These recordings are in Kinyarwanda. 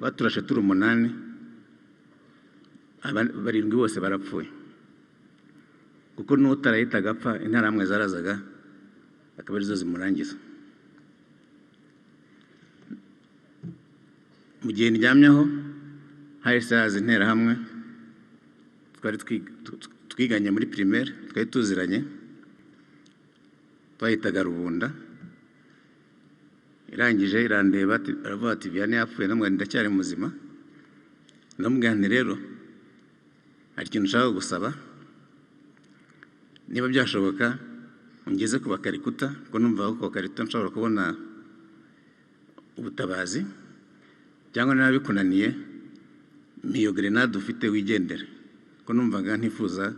baturashe turi 8 barindwi bose barapfuye kuko n'utarahita agapfa interahamwe zarazaga akaba arizo zimurangiza. Mu gihe ndyamyeho hahise haza interahamwe twari twiganye muri primaire, twari tuziranye, twahitaga Rubunda. Irangije irandeba aravuga ati Vianney yapfuye, namwe ndacyari muzima. Ndamubwira nti rero hari ikintu nshaka gusaba, niba byashoboka ungeze ku bakarikuta, ko numva ko bakarikuta nshobora kubona ubutabazi, cyangwa niba bikunaniye niyo grenade ufite wigendere, ko numvaga ntifuza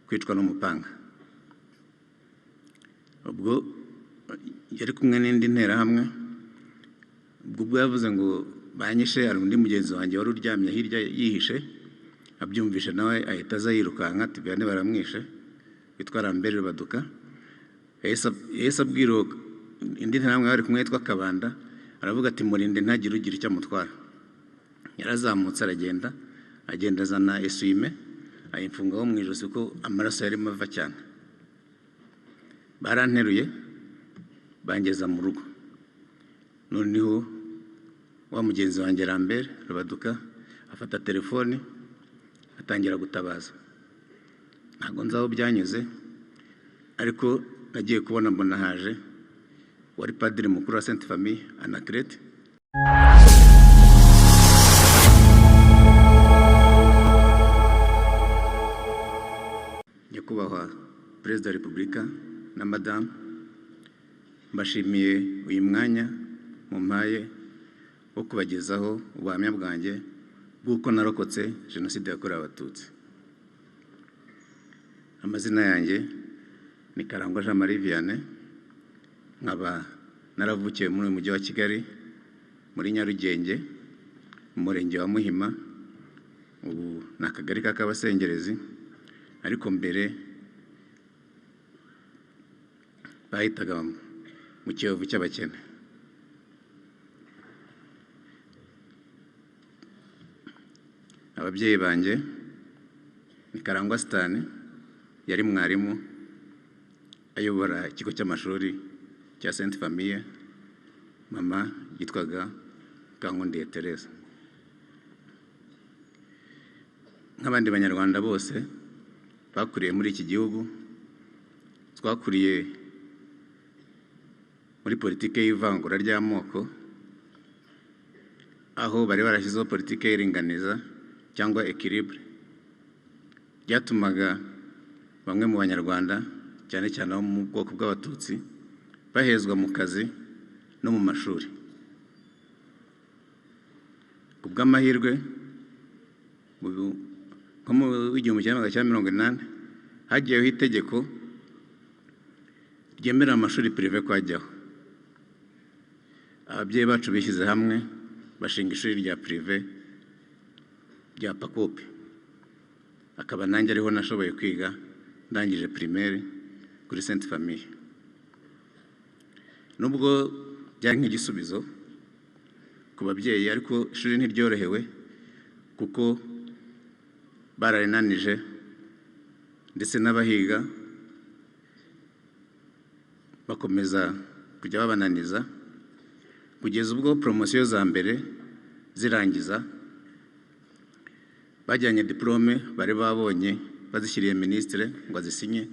kwicwa n'umupanga. Ubwo yari kumwe n'indi nterahamwe, ubwo yavuze ngo banyishe, hari undi mugenzi wanjye wari uryamye hirya yihishe, abyumvishe nawe ahita aza yirukanka ati Vianney baramwishe, yitwa Lambert Rubaduka. Yahise abwira indi nterahamwe bari kumwe yitwa Kabanda, aravuga ati murinde ntagire ugira icyo amutwara. Yarazamutse aragenda azana esuime ayimfungaho mu ijosi ko amaraso yarimo ava cyane. Baranteruye bangeza mu rugo. Noneho wa mugenzi wanjye Lambert Rubaduka afata telefoni atangira gutabaza. Ntabwo nzaho byanyuze, ariko nagiye kubona mbona haje wari padiri mukuru wa Sainte Famille Anaclet. Nyakubahwa Perezida wa Repubulika na Madame, mbashimiye uyu mwanya mumpaye wo kubagezaho ubuhamya bwanjye bw'uko narokotse Jenoside yakorewe Abatutsi. Amazina yanjye ni Karangwa Jean Marie Vianney, nkaba naravukiye muri uyu mujyi wa Kigali muri Nyarugenge mu murenge wa Muhima, ubu ni akagari k'Abasengerezi, ariko mbere bahitaga mu Kiyovu cy'Abakene. Ababyeyi banjye ni Karangwa Sitani, yari mwarimu ayobora ikigo cy'amashuri cya Sainte Famille. Mama yitwaga Kankundiye Teresa. Nk'abandi banyarwanda bose bakuriye muri iki gihugu, twakuriye muri politike y'ivangura ry'amoko, aho bari barashyizeho politike y'iringaniza cyangwa équilibre, byatumaga bamwe mu banyarwanda cyane cyane abo mu bwoko bw'Abatutsi bahezwa mu kazi no mu mashuri. Ku bw'amahirwe nko mu 1980 hagiyeho itegeko ryemerera amashuri privé kwajyaho. Ababyeyi bacu bishyize hamwe bashinga ishuri rya privé rya Pakope, akaba nanjye ariho nashoboye kwiga ndangije primaire kuri Sainte Famille. Nubwo byari nk'igisubizo ku babyeyi, ariko ishuri ntiryorohewe kuko bararinanije ndetse n'abahiga bakomeza kujya babananiza, kugeza ubwo promosiyo za mbere zirangiza bajyanye diplome bari babonye bazishyiriye ministre ngo azisinye,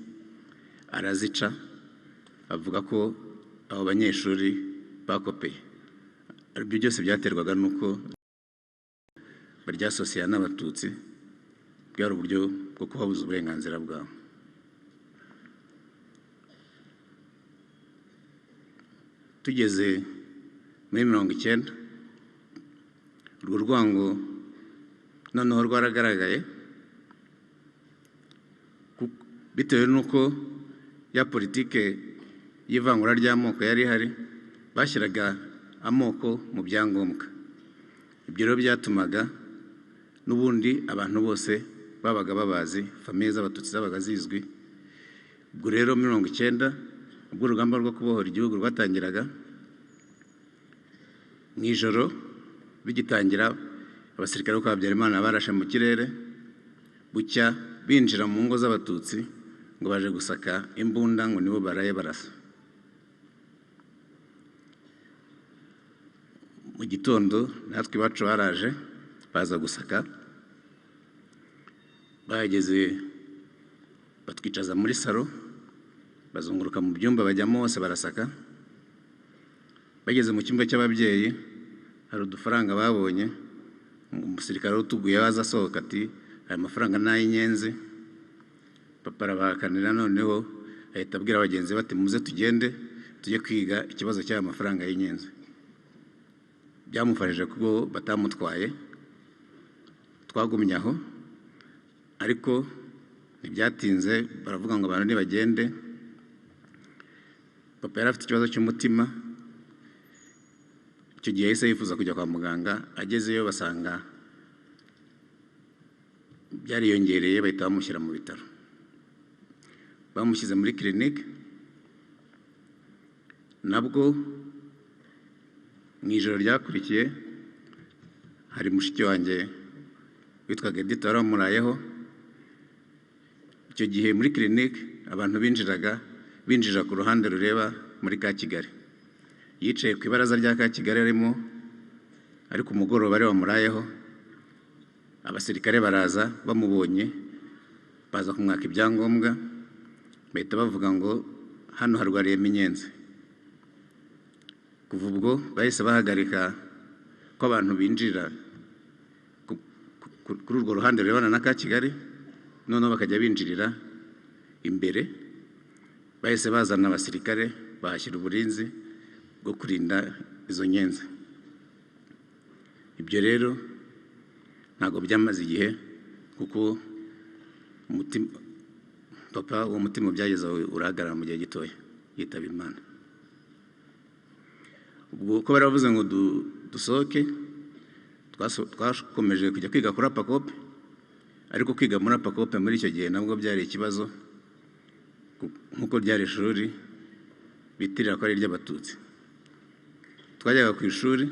arazica, avuga ko abo banyeshuri bakopeye. Ibyo byose byaterwaga nuko baryasosiya n'Abatutsi, bwari uburyo bwo kubabuza uburenganzira bwabo. Tugeze muri 90 urwo rwango noneho rwaragaragaye, bitewe nuko ya politike y'ivangura ry'amoko yari hari, bashyiraga amoko mu byangombwa. Ibyo rero byatumaga n'ubundi abantu bose babaga babazi, famille z'Abatutsi zabaga zizwi. Ubwo rero 90 ubwo urugamba rwo kubohora igihugu rwatangiraga, mu ijoro bigitangira abasirikare bo kwa Habyarimana barashe mu kirere, bucya binjira mu ngo z'abatutsi ngo baje gusaka imbunda ngo nibo baraye barasa. Mu gitondo natwe iwacu baraje baza gusaka, bahageze batwicaza muri salo, bazunguruka mu byumba bajyamo hose barasaka. Bageze mu cyumba cy'ababyeyi hari udufaranga babonye, umusirikare utuguye waza asohoka ati aya mafaranga ni ay'inyenzi. Papa arabahakanira, noneho ahita abwira abagenzi bati muze tugende tujye kwiga ikibazo cy'aya mafaranga y'inyenzi. Byamufashije kuko batamutwaye, twagumye aho, ariko ntibyatinze baravuga ngo abantu nibagende. Papa yari afite ikibazo cy'umutima, icyo gihe yahise yifuza kujya kwa muganga. Agezeyo basanga byariyongereye, bahita bamushyira mu bitaro. Bamushyize muri clinique, nabwo mu ijoro ryakurikiye hari mushiki wanjye witwaga Edith wari wamurayeho. Icyo gihe muri clinique abantu binjira ku ruhande rureba muri ka Kigali. Yicaye ku ibaraza rya ka Kigali ariko umugoroba bari wamurayeho. Abasirikare baraza bamubonye, baza kumwaka ibyangombwa, bahita bavuga ngo hano harwariyemo inyenzi. Kuva ubwo bahise bahagarika ko abantu binjira kuri urwo ruhande rurebana na ka Kigali, noneho bakajya binjirira imbere. Bahise bazana abasirikare bahashyira uburinzi bwo kurinda izo nyenzi. Ibyo rero ntabwo byamaze igihe, kuko papa uwo mutima byageze urahagarara mu gihe gitoya, yitaba Imana. Ubwo uko baravuze ngo dusohoke, twakomeje kujya kwiga kuri Apakope, ariko kwiga muri Apakope muri icyo gihe nabwo byari ikibazo, nk'uko ryari ishuri bitirira ko ari iry'Abatutsi. Twajyaga ku ishuri,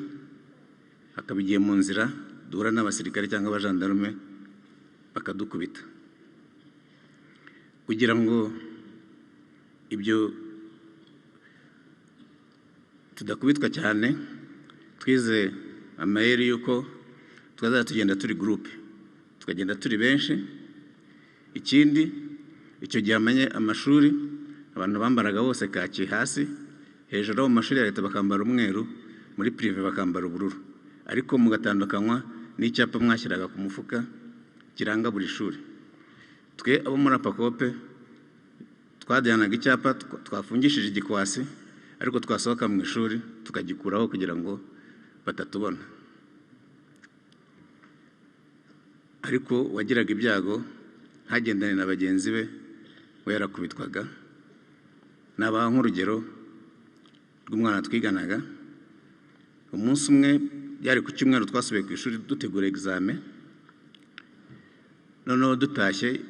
hakaba igihe mu nzira duhura n'abasirikare cyangwa abajandarume bakadukubita. Kugira ngo ibyo tudakubitwa cyane, twize amayeri y'uko twazajya tugenda turi groupe, tukagenda turi benshi. Ikindi, icyo gihe amashuri abantu bambaraga bose kaki hasi, hejuru mu mashuri ya leta bakambara umweru, muri prive bakambara ubururu, ariko mugatandukanywa n'icyapa mwashyiraga ku mufuka kiranga buri shuri. Twe abo muri Apakope twajyanaga icyapa twafungishije igikwasi, ariko twasohoka mu ishuri tukagikuraho kugira ngo batatubona. Ariko wagiraga ibyago ntagendane na bagenzi be, we yarakubitwaga. Nabaha nk'urugero rw'umwana twiganaga. Umunsi umwe byari ku cyumweru, twasubiye ku ishuri dutegura examen, noneho dutashye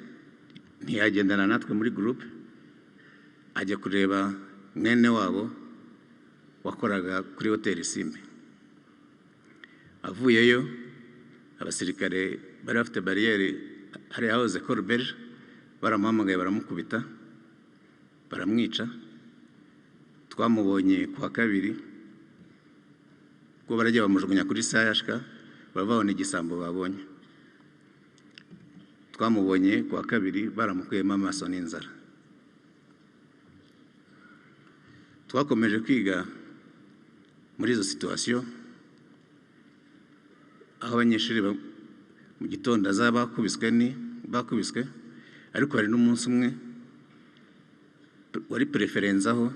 ntiyagendana natwe muri groupe, ajya kureba mwene wabo wakoraga kuri hoteli Simbi. Avuyeyo abasirikare bari bafite bariyeri hari hahoze Colberge, baramuhamagaye baramukubita baramwica. Twamubonye kuwa kabiri, ubwo baragiye bamujugunya kuri sayashka, babona igisambo babonye. Twamubonye kuwa kabiri baramukuyemo amaso n'inzara. Twakomeje kwiga muri izo situation, aho abanyeshuri mu gitondo bakubiswe, ariko hari n'umunsi umwe wari preference aho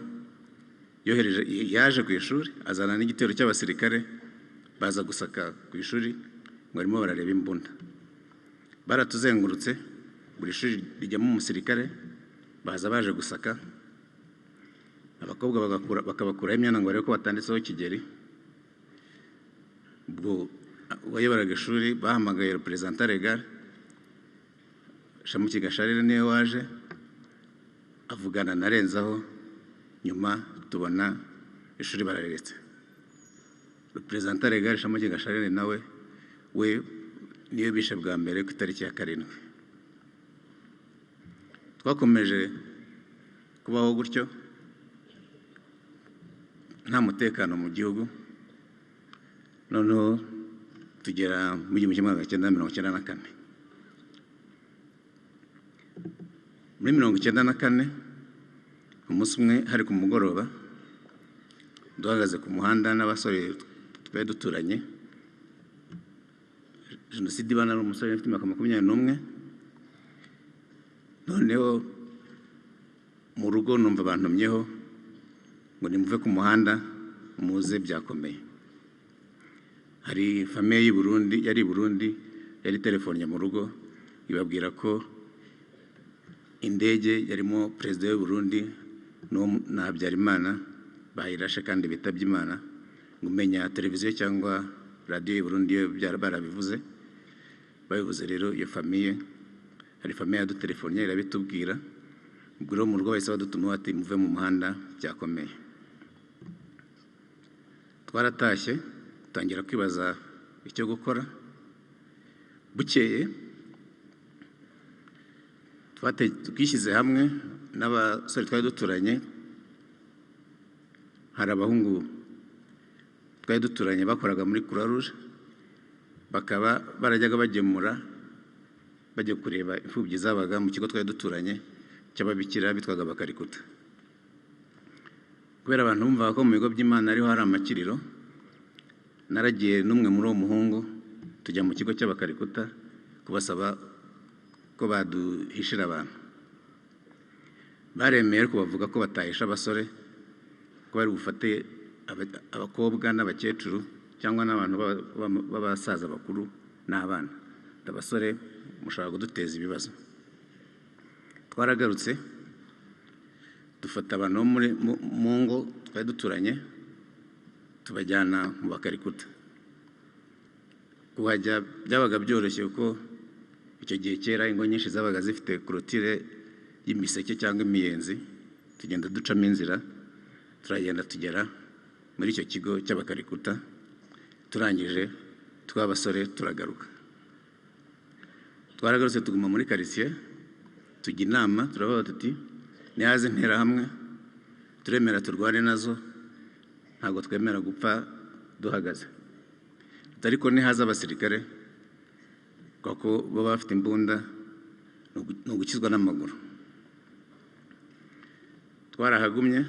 yaje ku ishuri azana n'igitero cy'abasirikare, baza gusaka ku ishuri ngo barimo barareba imbunda. Baratuzengurutse, buri shuri rijyamo umusirikare, baza baje gusaka. Abakobwa bakabakuraho imyenda ngo barebe ko batanditseho Kigeli. Ubwo wayoboraga ishuri bahamagaye representant legal, Shamuki Gasharire niwe waje avugana na Renzaho, nyuma tubona ishuri bararetse. Perezida Regari Shamaki Gasharire nawe we niyo bishe bwa mbere ku itariki ya 7. Twakomeje kubaho gutyo nta mutekano mu gihugu, noneho tugera mu 1994. Muri 1994 umunsi umwe hari ku mugoroba duhagaze ku muhanda n'abasore twari duturanye. Jenoside ibana n'umusore ufite imyaka 21. Noneho mu rugo numva bantumyeho ngo nimuve ku muhanda muze byakomeye. Hari famiye y'i Burundi yari telefone mu rugo ibabwira ko indege yarimo perezida w'u Burundi na Habyarimana bayirashe kandi bitabye Imana. Ngumenya televiziyo cyangwa radio y'u Burundi barabivuze. Babivuze rero iyo famiye, hari famiye yadutelefone irabitubwira. Ubwo mu rugo bahise badutuma ati muve mu muhanda byakomeye. Twaratashye tangira kwibaza icyo gukora. Bukeye twishyize hamwe n'abasore twari duturanye. Hari abahungu twari duturanye bakoraga muri Croix Rouge, bakaba barajyaga bagemura bajya kureba imfubyi zabaga mu kigo twari duturanye cy'ababikira bitwaga Bakarikuta. Kubera abantu bumva ko mu bigo by'Imana ariho hari amakiriro, naragiye n'umwe muri uwo muhungu tujya mu kigo cy'Abakarikuta kubasaba ko baduhishira abantu. Baremeye ariko bavuga ko batahisha abasore, ko bari bufate abakobwa n'abakecuru cyangwa n'abantu b'abasaza bakuru n'abana. Abasore mushobora kuduteza ibibazo. Twaragarutse dufata abantu mu ngo twari duturanye tubajyana mu Bakarikuta. Kuhajya byabaga byoroshye kuko icyo gihe kera ingo nyinshi zabaga zifite clôture y'imiseke cyangwa imiyenzi. Tugenda ducamo inzira, turagenda tugera muri icyo kigo cy'Abakarikuta. Turangije twabasore turagaruka. Twaragarutse tuguma muri quartier, tujya inama turavuga tuti nihaze intera hamwe turemera turwane nazo, ntabwo twemera gupfa duhagaze. Ariko nihaza abasirikare kuko baba bafite imbunda no gukizwa n'amaguru. Twarahagumye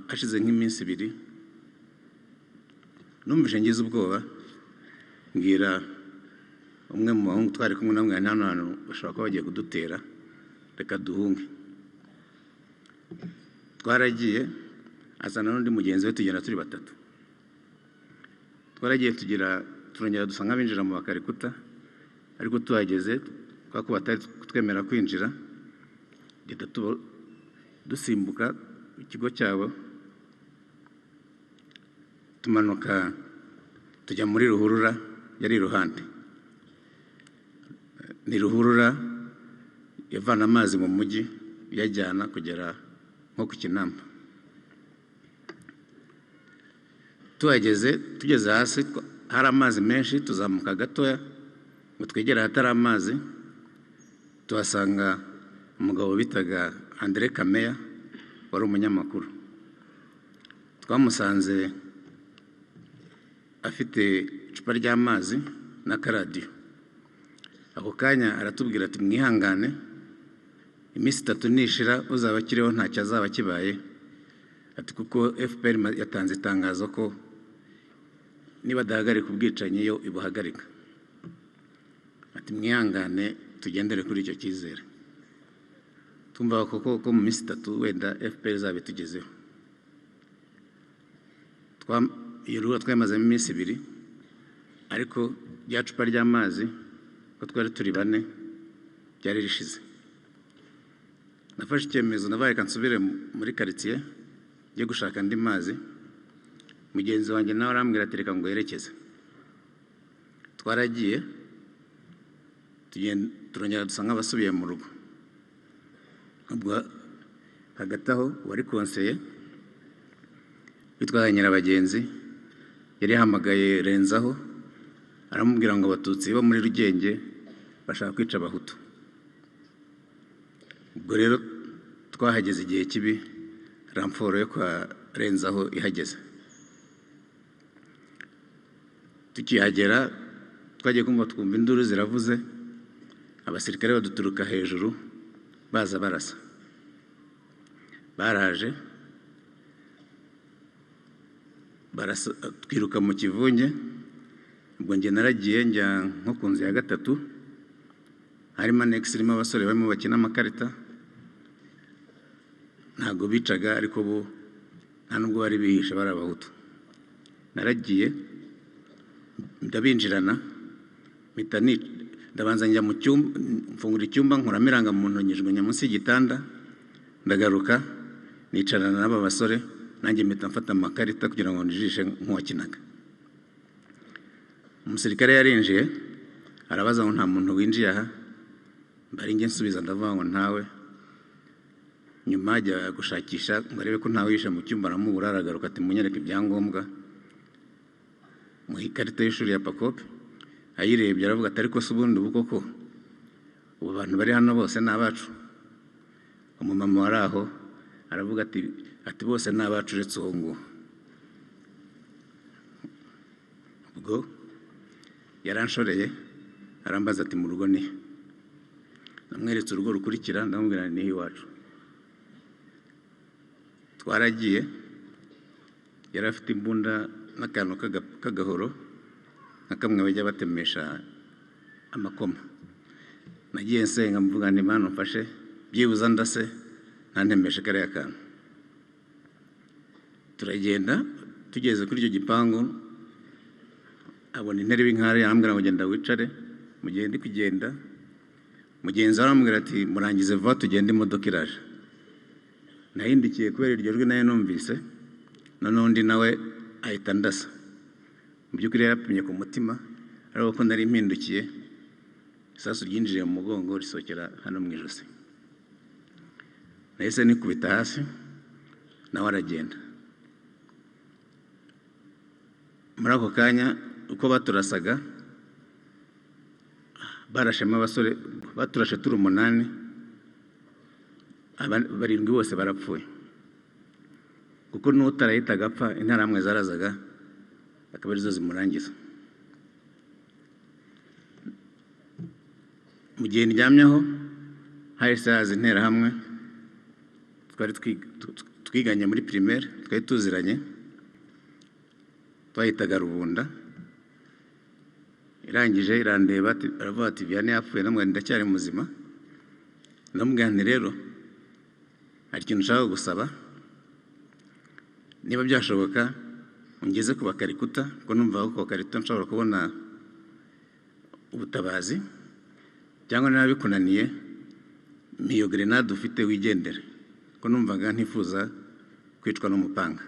hashize nk'iminsi 2 numvise ngize ubwoba, mbwira umwe mu bahungu twari kumwe namwe hano bashobora kuba bagiye kudutera, reka duhunge. Twaragiye azana n'undi mugenzi we tugenda turi 3. Twaragiye turongera dusanga binjira mu Bakarikuta, ariko tuhageze ko batari twemera kwinjira, dusimbuka ikigo cyabo tumanuka tujya muri ruhurura yari iruhande. Ni ruhurura yavana amazi mu mujyi yajyana kugera nko ku Kinamba. Tugeze hasi hari amazi menshi, tuzamuka gatoya ngo twegera hatari amazi, tuhasanga umugabo bitaga André Kameya wari umunyamakuru. Twamusanze afite icupa ry'amazi n'akaradiyo. Ako kanya aratubwira ati mwihangane, iminsi 3 nishira uzaba kiriho ntacyo azaba kibaye. Ati kuko FPR yatanze itangazo ko niba dahagarika ubwicanyi yo ibuhagarika. Ati mwihangane tugendere kuri icyo cyizere. Tumva ko mu minsi 3 wenda FPR zabitugezeho. Iyo ruhurura twamaze mu minsi 2, ariko rya cupa ry'amazi ko twari turi 4 byari rishize. Nafashe icyemezo nabaye kansubire muri quartier ngiye gushaka andi mazi. Mugenzi wanjye nawe arambwira ati reka ngo yerekeze. Twaragiye turongera dusanga abasubiye mu rugo. Ubwo hagati aho wari konseye witwa Nyirabagenzi yari yahamagaye Renzaho aramubwira ngo abatutsi bo muri Rugenge bashaka kwica abahutu. Ubwo rero twahageze igihe kibi, ramforo yo kwa Renzaho ihageze. Tukihagera twagiye kumva twumva induru ziravuze, abasirikare baduturuka hejuru baza barasa. Baraje barasa, twiruka mu kivunge. Ubwo njye naragiye njya nko ku nzu ya gatatu, harimo annex irimo abasore barimo bakina amakarita. Ntabwo bicaga, ariko bo nta nubwo bari bihishe, bari abahutu. Naragiye ndabinjirana, ndabanza njya mu cyumba, mfungura icyumba, nkuramo irangamuntu nyijugunya munsi y'igitanda, ndagaruka nicarana n'aba basore, nanjye mpita mfata amakarita kugira ngo njijishe nk'uwakinaga. Umusirikare yarinjiye arabaza ngo nta muntu winjiye aha, mbari njye nsubiza ndavuga ngo ntawe. Nyuma ajya gushakisha ngo arebe ko ntawe yishe mu cyumba, aramubura, aragaruka ati munyereke ibyangombwa, mu ikarita y'ishuri ya Pakope. Ayirebye aravuga ati ariko se ubundi ubu koko ubu bantu bari hano bose ni abacu? Umumama wari aho aravuga ati bose ni abacu uretse uwo nguwo. Ubwo yaranshoreye arambaza ati mu rugo ni? Namweretse urugo rukurikira, ndamubwira ni iwacu. Twaragiye, yari afite imbunda n'akantu k'agahoro nka kamwe bajya batemesha amakoma. Nagiye nsenga mvuga nti Mana umfashe byibuza ndase ntantemeshe kariya kantu. Turagenda, tugeze kuri icyo gipangu abona intebe inkari, arambwira ngo genda wicare. Mu gihe ndi kugenda, mugenzi aramubwira ati murangize vuba tugende, imodoka iraje. Nahindukiye kubera iryo jwi nayo numvise, noneho undi nawe ahita ndasa. Mu by'ukuri yarapimye ku mutima, ariko ko nari mpindukiye, isasu ryinjiye mu mugongo risokera hano mu ijosi. Nahise nikubita hasi, nawe aragenda. Muri ako kanya uko baturasaga, barashemo abasore, baturashe turi 8, 7 bose barapfuye. Kuko n'utarahitaga apfa, interahamwe zarazaga akaba arizo zimurangiza. Mu gihe ndyamyeho hahise haza interahamwe, twari twiganye muri primaire, twari tuziranye, twahitaga Rubunda. Irangije irandeba, aravuga ati Vianney yapfuye, namwe ndacyari muzima. Ndamubwira nti rero hari ikintu nshaka gusaba, niba byashoboka ungeze ku bakarikuta, ko numva ko bakarikuta nshobora kubona ubutabazi, cyangwa niba bikunaniye mpiyo grenade ufite wigendere, ko numvaga ntifuza kwicwa n'umupanga.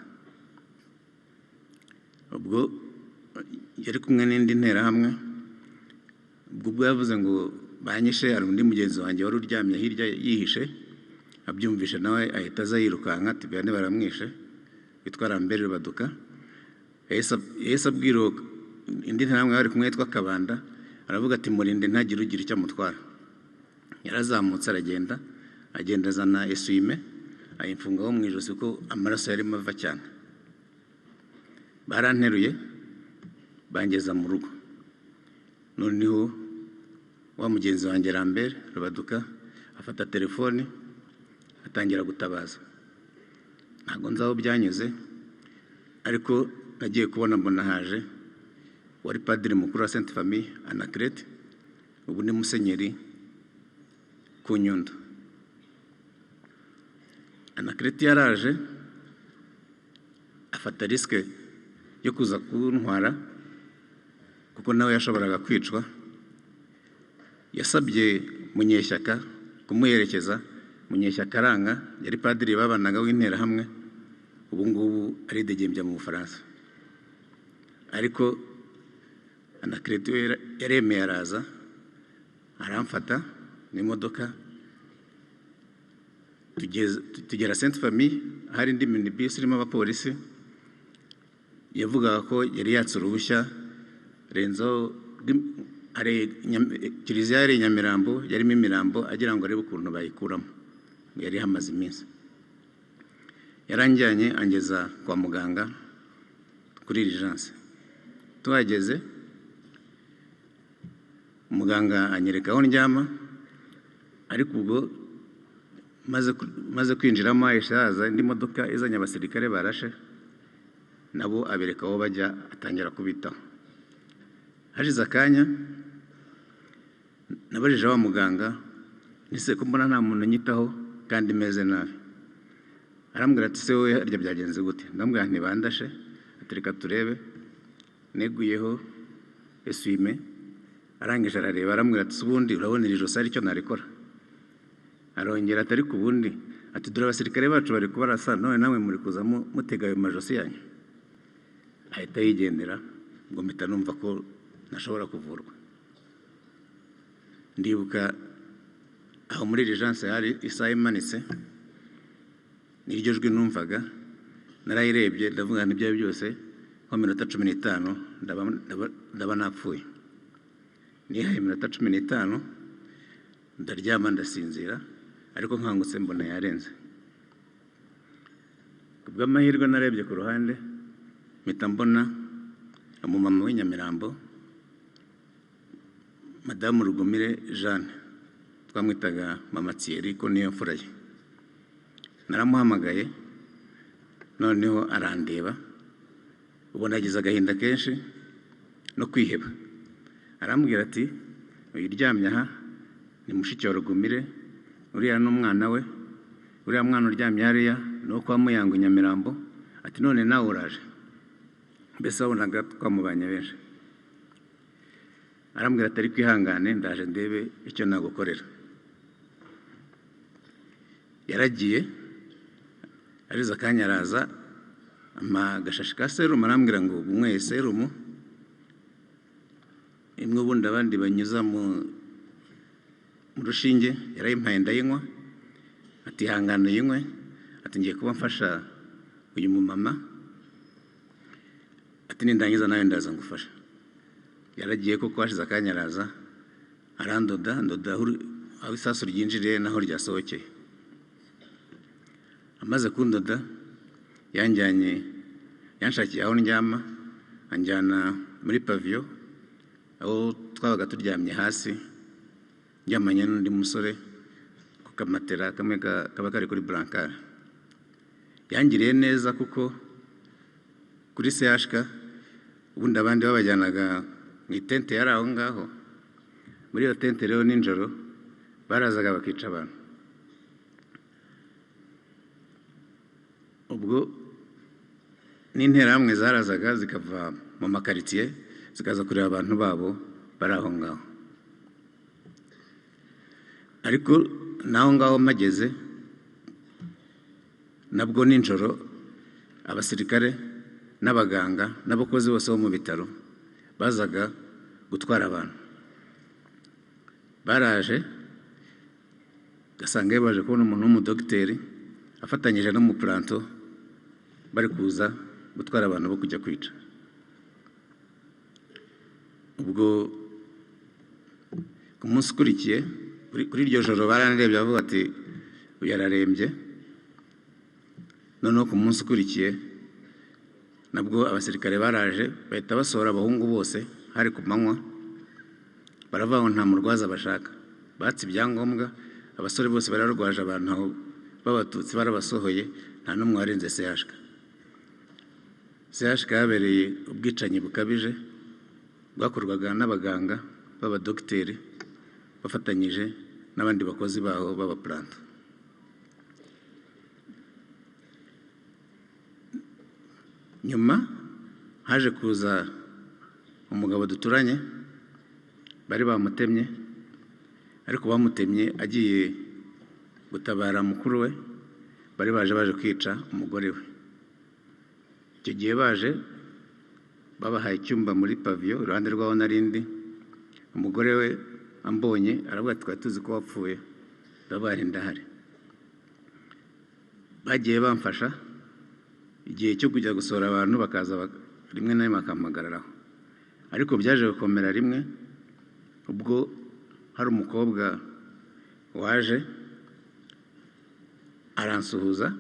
Ubwo yari kumwe n'indi nterahamwe, ubwo yavuze ngo banyishe, hari undi mugenzi wanjye wari uryamye hirya yihishe, abyumvishe nawe ahita aza yirukanka ati Vianney baramwishe, witwa Lambert Baduka. Yahise abwira indi nterahamwe bari kumwe yitwa Kabanda, aravuga ati murinde ntagire ugira icyo amutwara. Yarazamutse aragenda, agenda azana esuime ayimfungaho mu ijosi ko amaraso yarimo ava cyane. Baranteruye bangeza mu rugo. Noneho wa mugenzi wanjye Lambert Baduka afata telefone atangira gutabaza. Ntabwo nzaho byanyuze, ariko nagiye kubona mbona haje wari padiri mukuru wa Sainte Famille Anaclet, ubu ni musenyeri ku Nyundo. Anaclet yaraje afata riske yo kuza kuntwara kuko nawe yashoboraga kwicwa. Yasabye Munyeshyaka kumuherekeza. Munyeshyaka aranga, yari padiri babanaga w'interahamwe, ubu ngubu ari degembya mu Bufaransa. Ariko Anaclet yaremeye araza, aramfata n'imodoka, tugera Sainte Famille, hari indi minibus irimo abapolisi, yavugaga ko yari yatse uruhushya Renzo kiliziya yari Nyamirambo, yarimo imirambo agira ngo arebe ukuntu bayikuramo, yari hamaze iminsi. Yaranjyanye angeza kwa muganga kuri urgence. Tuhageze muganga anyereka aho ndyama, ariko ubwo maze kwinjiramo haza indi modoka izanye abasirikare barashe, nabo abereka aho bajya, atangira kubitaho. Hashize akanya nabajije wa muganga, nise ko mbona nta muntu nyitaho kandi meze nabi. Arambwira ati se wowe harya byagenze gute? Ndamubwira nti bandashe, ati reka turebe. Neguyeho eswime, arangije arareba, arambwira ati ubundi urabona iri josi ari cyo narikora? Arongera ati ariko ubundi, ati dore abasirikare bacu bari kubarasa, none nawe muri kuza mutega ayo majosi yanyu. Ahita yigendera, ngo mpita numva ko nashobora kuvurwa. Ndibuka aho muri urgence hari isaha imanitse, niryo jwi numvaga, narayirebye ndavuga nti ibyo byose nko minota 15 ndaba napfuye. Nihaye minota 15 ndaryama ndasinzira, ariko nkangutse mbona yarenze. Kubw'amahirwe narebye ku ruhande, mpita mbona umumama w'Inyamirambo, Madamu Rugumire Jeanne, twamwitaga Mama Thierry ko niyo mfura ye. Naramuhamagaye, noneho arandeba, ubona agize agahinda kenshi no kwiheba. Arambwira ati uyiryamye aha ni mushiki wa Rugumire, uriya n'umwana we, uriya mwana uryamye hariya no kwa Muyango Nyamirambo, ati none nawe uraje. Mbese wabonaga twamubanye benshi. Arambwira ati ari kwihangane, ndaje ndebe icyo nagukorera. Yaragiye, ariza akanya araza, agashashi ka serumu, arambwira ngo unyweye serumu imwe, ubundi abandi banyuza mu rushinge. Yarayimpaye ndayinywa, ati ihangane yinywe, ati ngiye kuba mfasha uyu mumama, ati nindangiza nawe ndaza ngufasha. Yaragiye koko, hashize akanya araza arandoda, ndoda aho isasu ryinjiriye naho ryasohokeye. Amaze kundoda yanshakiye aho ndyama, anjyana muri pavio aho twabaga turyamye hasi, njyamanye n'undi musore ku kamatera kamwe kaba kari kuri brancard. Yangiriye neza kuko kuri CHK ubundi abandi babajyanaga mu itente yari aho ngaho. Muri iyo tente rero nijoro barazaga bakica abantu. Ubwo n'interahamwe zarazaga zikava mu makaritiye zikaza kureba abantu babo bari aho ngaho. Ariko naho ngaho mageze, nabwo nijoro abasirikare n'abaganga n'abakozi bose bo mu bitaro bazaga gutwara abantu. Baraje gasanga baje kubona umuntu w'umudogiteri afatanyije n'umuplanto, bari kuza gutwara abantu bo kujya kwica. Ubwo ku munsi ukurikiye, kuri iryo joro baranrebye bavuga ati uyu ararembye. Noneho ku munsi ukurikiye nabwo abasirikare baraje bahita basohora abahungu bose, hari ku manywa, baravuga ngo nta murwaza bashaka. Batse ibyangombwa, abasore bose bararwaje, abantu b'abatutsi barabasohoye, nta n'umwe warenze CHK. CHK habereye ubwicanyi bukabije bwakorwaga n'abaganga b'abadogiteri bafatanyije n'abandi bakozi baho b'abaplanto. Nyuma haje kuza umugabo duturanye, bari bamutemye, ariko bamutemye agiye gutabara mukuru we, bari baje kwica umugore we. Icyo gihe baje babahaye icyumba muri pavio, iruhande rwaho narindi. Umugore we ambonye aravuga ati twari tuzi ko wapfuye, ndabaye ndahari. Bagiye bamfasha, igihe cyo kujya gusohora abantu bakaza rimwe na rimwe akampagararaho, ariko byaje gukomera rimwe ubwo hari umukobwa waje aransuhuza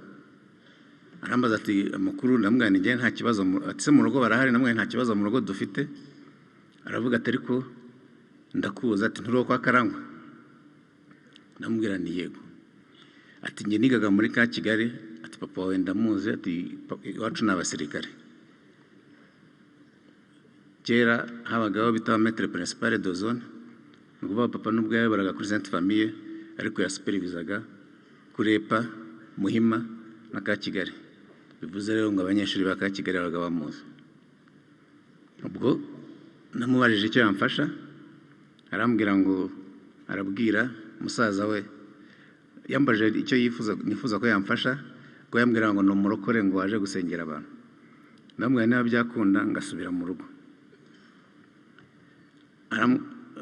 arambaza ati amakuru, ndamubwira nti nta kibazo, ati se mu rugo barahari? Ndamubwira nta kibazo mu rugo dufite. Aravuga ati ariko ndakuza, ati nturi kwa Karangwa? Ndamubwira nti yego. Ati njye nigaga muri ka Kigali, ati papa wawe ndamuzi, ati iwacu ni abasirikare. Kera habagaho bita maître principal de zone, ni ukuvuga papa nubwo yayoboraga kuri Sainte Famille ariko yasupervisaga kuri EPA Muhima na ka Kigali. Bivuze rero ngo abanyeshuri ba ka Kigali babaga bamuzi. Ubwo namubajije icyo yamfasha, arambwira ngo arabwira musaza we, yambaje icyo nifuza ko yamfasha, ko yambwira ngo ni umurokore ngo waje gusengera abantu. Ndamubwira niba byakunda ngasubira mu rugo.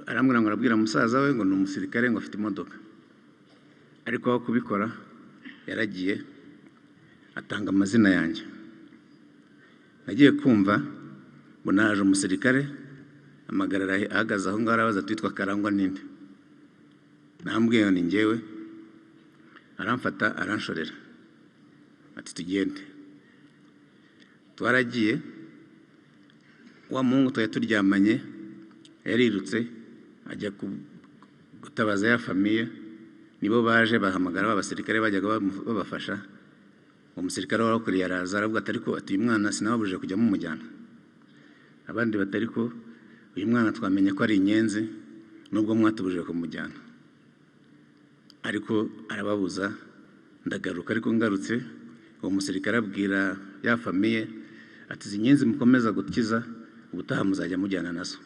Arambwira ngo arabwira musaza we ngo ni umusirikare ngo afite imodoka, ariko aho kubikora yaragiye atanga amazina yanjye. Nagiye kumva ngo naje umusirikare amagarara ahagaze aho ngaho arabaza ati witwa Karangwa ninde? Nambwiye ngo ni njyewe. Aramfata aranshorera ati tugende. Twaragiye, wa muhungu twari turyamanye yarirutse ajya gutabaza ya famiye, nibo baje bahamagara abasirikare bajyaga babafasha. Umusirikare warakuriye araza aravuga ati ariko ati uyu mwana sinababujije kujya mumujyana. Abandi batari ko uyu mwana twamenye ko ari inyenzi nubwo mwatubujije kumujyana, ariko arababuza. Ndagaruka, ariko ngarutse uwo musirikare abwira ya famiye ati izi nyenzi mukomeza gukiza ubutaha muzajya mujyana nazo.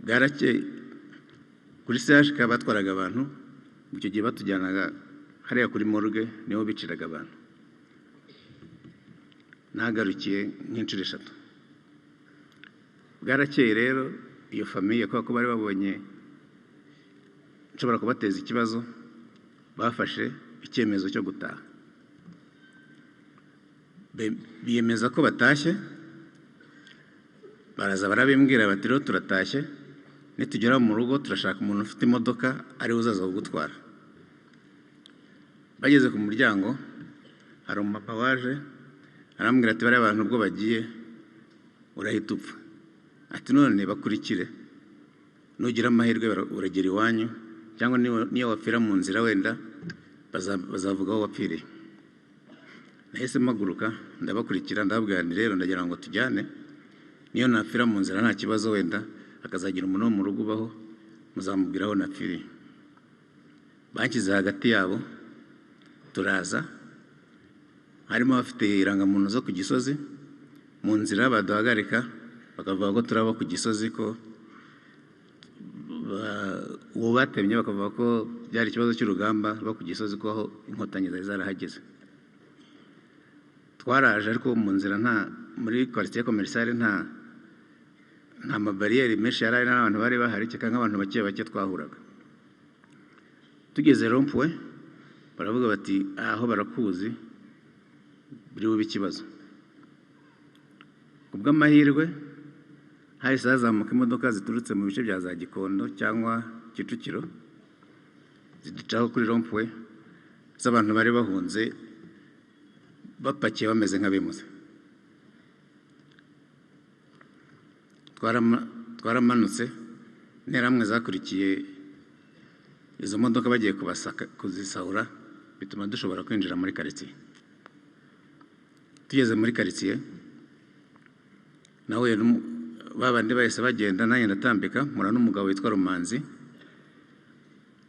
Bwarakeye kuri CHK batwaraga abantu, icyo gihe batujyanaga hariya kuri morgue, niho biciraga abantu. Nagarukiye nk'inshuro 3. Bwarakeye rero iyo famiye kubera ko bari babonye nshobora kubateza ikibazo, bafashe icyemezo cyo gutaha. Biyemeza ko batashye, baraza barabimbwira bati rero turatashye, nitugera mu rugo turashaka umuntu ufite imodoka ari uzaza kugutwara. Bageze ku muryango hari umupapa waje arambwira ati bariya abantu ubwo bagiye urahita upfa, ati none bakurikire, nugira amahirwe uragera iwanyu, cyangwa niyo wapfira mu nzira wenda bazavuga aho wapfiriye. Nahise mpaguruka ndabakurikira, ndababwira nti rero ndagira ngo tujyane, niyo napfira mu nzira nta kibazo, wenda akazagira umuntu wo mu rugo ubaho muzamubwira aho napfiriye. Banshyize hagati yabo, turaza, harimo abafite irangamuntu zo ku Gisozi. Mu nzira baduhagarika bakavuga ko turaba ku Gisozi, ko uwo batemye bakavuga ko byari ikibazo cy'urugamba rwo ku Gisozi, ko aho inkotanyi zari zarahageze. Twaraje, ariko mu nzira muri quartier commerciale nta mabariyeri menshi yari n'abantu bari bahari, cyangwa nk'abantu bake twahuraga. Tugeze Rond-Point baravuga bati aho barakuzi biri bube ikibazo. Kubw'amahirwe hahise hazamuka imodoka ziturutse mu bice bya za Gikondo cyangwa Kicukiro, ziducaho kuri Rond-Point z'abantu bari bahunze bapakiye bameze nk'abimuze. Twaramanutse, interamwe zakurikiye izo modoka bagiye kuzisahura, bituma dushobora kwinjira muri quartier. Tugeze muri quartier nawe babandi bahise bagenda, nanjye ndatambika, mura n'umugabo witwa Rumanzi.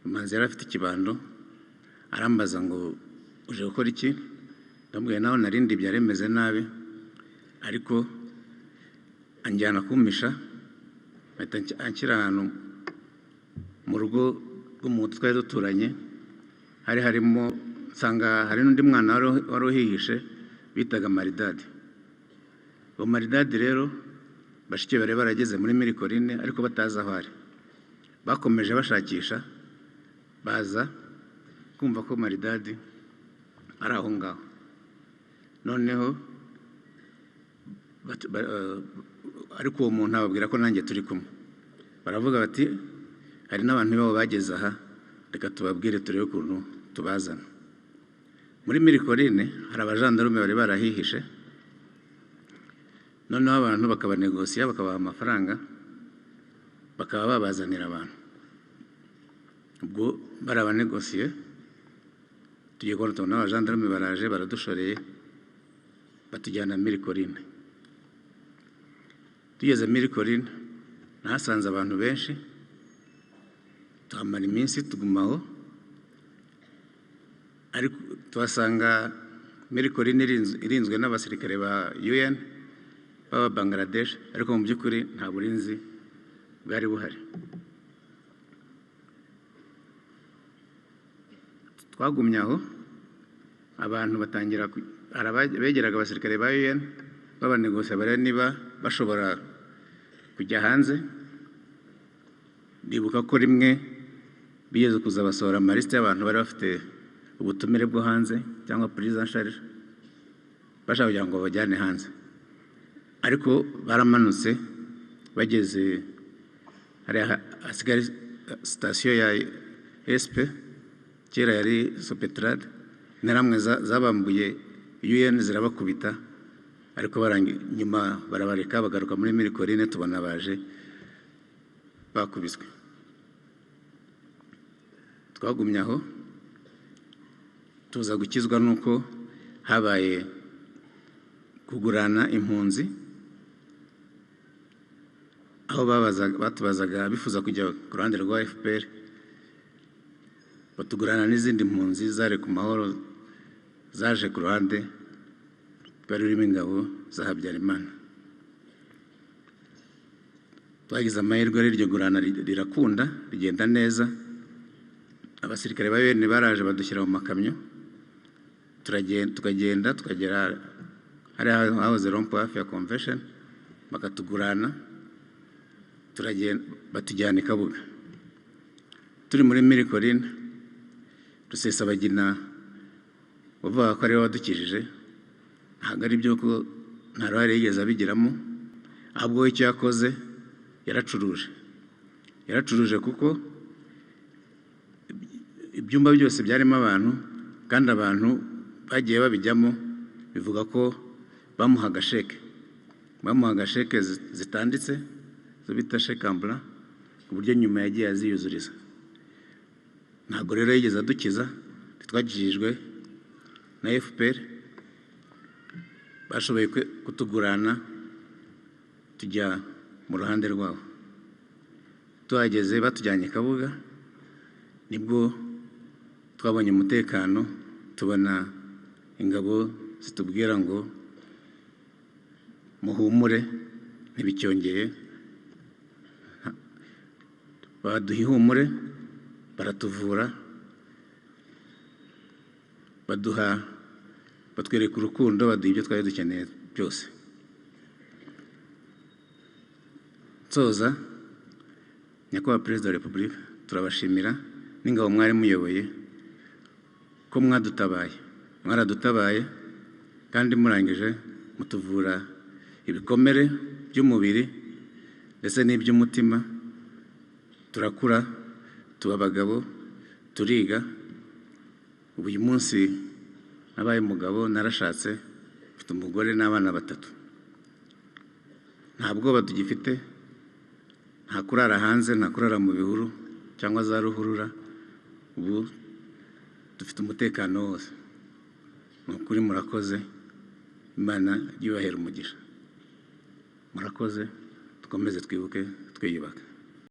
Rumanzi yari afite ikibando, arambaza ngo uje gukora iki? Ndamubwira naho narindi byaremeze nabi, ariko anjyana kumisha, anshyira ahantu mu rugo rw'umuntu twari duturanye. Harimo nsanga hari n'undi mwana wari uhihishe bitaga Maridadi. Uwo Maridadi rero bashiki bari barageze muri Mirikorine ariko batazi aho ari. Bakomeje bashakisha, baza kumva ko Maridadi ari aho ngaho. Noneho ariko uwo muntu ababwira ko nanjye turi kumwe, baravuga bati hari n'abantu babo bageze aha, reka tubabwire turebe ukuntu tubazana. Muri Mirikorine hari abajandarume bari barahihishe, noneho abantu bakabanegosiya, bakabaha amafaranga, bakaba babazanira abantu. Ubwo barabanegosiye, tugiye kubona tubona abajandarume baraje baradushoreye, batujyana Mirikorine. Tugeze Mirikorine nahasanze abantu benshi, tuhamara iminsi tugumaho, ariko tuhasanga Mirikorine irinzwe n'abasirikare ba UN baba Bangladesh, ariko mu by'ukuri nta burinzi bwari buhari. Twagumye aho, abantu batangira begeraga abasirikare ba UN babanegosiya bareba niba bashobora kujya hanze. Ndibuka ko rimwe bigeze kuza basohora amalisite y'abantu bari bafite ubutumire bwo hanze cyangwa prison charge, bashaka kugira ngo bajyane hanze, ariko baramanutse bageze hariya hasigara sitasiyo ya SP, kera yari Sopetrade, naramwe zabambuye UN zirabakubita, ariko nyuma barabareka bagaruka muri Mirikorine, tubona baje bakubiswe. Twagumye aho, tuza gukizwa nuko habaye kugurana impunzi, aho batubazaga bifuza kujya ku ruhande rwa FPR, batugurana n'izindi mpunzi zari ku mahoro zaje ku ruhande rwari rurimo ingabo za Habyarimana. Twagize amahirwe, iryo gurana rirakunda, rigenda neza. Abasirikare ba UN baraje badushyira mu makamyo, tukagenda tukagera hariya hahoze rompo hafi ya Convention, bakatugurana, batujyana i Kabuga. Turi muri Mirikorine, Rusesabagina bavuga ko ariwe wadukijije, ntabwo ari byo, ko nta ruhare yigeze abigiramo, ahubwo icyo yakoze yaracuruje kuko ibyumba byose byarimo abantu, kandi abantu bagiye babijyamo bivuga ko bamuhaga sheke zitanditse zo bita sheke ambura, ku buryo nyuma yagiye aziyuzuriza. Ntabwo rero yigeze adukiza, twagijijwe na FPR, bashoboye kutugurana tujya mu ruhande rwabo. Tuhageze batujyanye Kabuga, nibwo twabonye umutekano, tubona ingabo zitubwira ngo muhumure ntibicyongeye, baduha ihumure, baratuvura, batwereka urukundo, baduha ibyo twari dukeneye byose. Nsoza, Nyakubahwa Perezida wa Repubulika, turabashimira n'ingabo mwari muyoboye ko mwaradutabaye, kandi murangije mutuvura ibikomere by'umubiri ndetse n'iby'umutima. Turakura, tuba abagabo, turiga. Ubu uyu munsi nabaye umugabo, narashatse, mfite umugore n'abana 3. Nta bwoba tugifite, nta kurara hanze, nta kurara mu bihuru cyangwa za ruhurura. Ubu dufite umutekano wose. Ni ukuri murakoze, Imana yibahera umugisha. Murakoze, dukomeze twibuke twiyubaka.